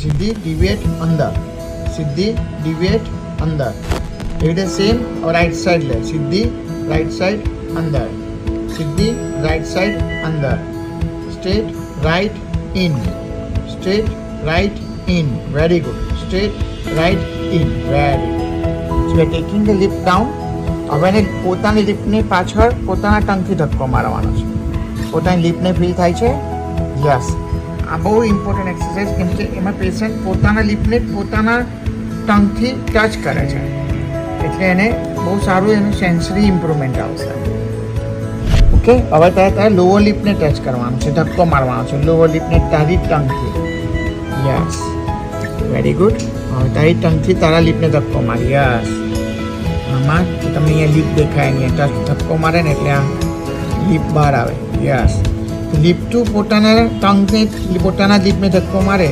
સીધી ડિવિએટ અંદર, સીધી ડિવિએટ અંદર. એવી રીતે સેમ રાઈટ સાઈડ લે, સીધી રાઈટ સાઈડ અંદર, સીધી રાઈટ સાઈડ અંદર, straight right in, straight right in, very good, straight right in, very good. So taking the lip down. હવે એને પોતાની લિપને પાછળ પોતાના ટંગથી ધક્કો મારવાનો છે. પોતાની લિપને ફીલ થાય છે? યસ. આ બહુ ઇમ્પોર્ટન્ટ એક્સરસાઇઝ, કેમ કે એમાં પેશન્ટ પોતાના લિપને પોતાના ટંગથી ટચ કરે છે, એટલે એને બહુ સારું એનું સેન્સરી ઇમ્પ્રુવમેન્ટ આવશે. ઓકે, હવે તારે લોઅર લિપને ટચ કરવાનું છે, ધક્કો મારવાનો છે લોઅર લિપને તારી ટંગથી. Yes, very good. હવે તારી ટંગથી તારા લિપને ધક્કો માર. યસ. આમાં તમને અહીંયા લિપ દેખાય, અહીંયા ટચ ધક્કો મારે ને એટલે આ લિપ બહાર આવે. યસ. લિપ ટુ પોતાના ટંગને પોતાના લિપને ધક્કો મારે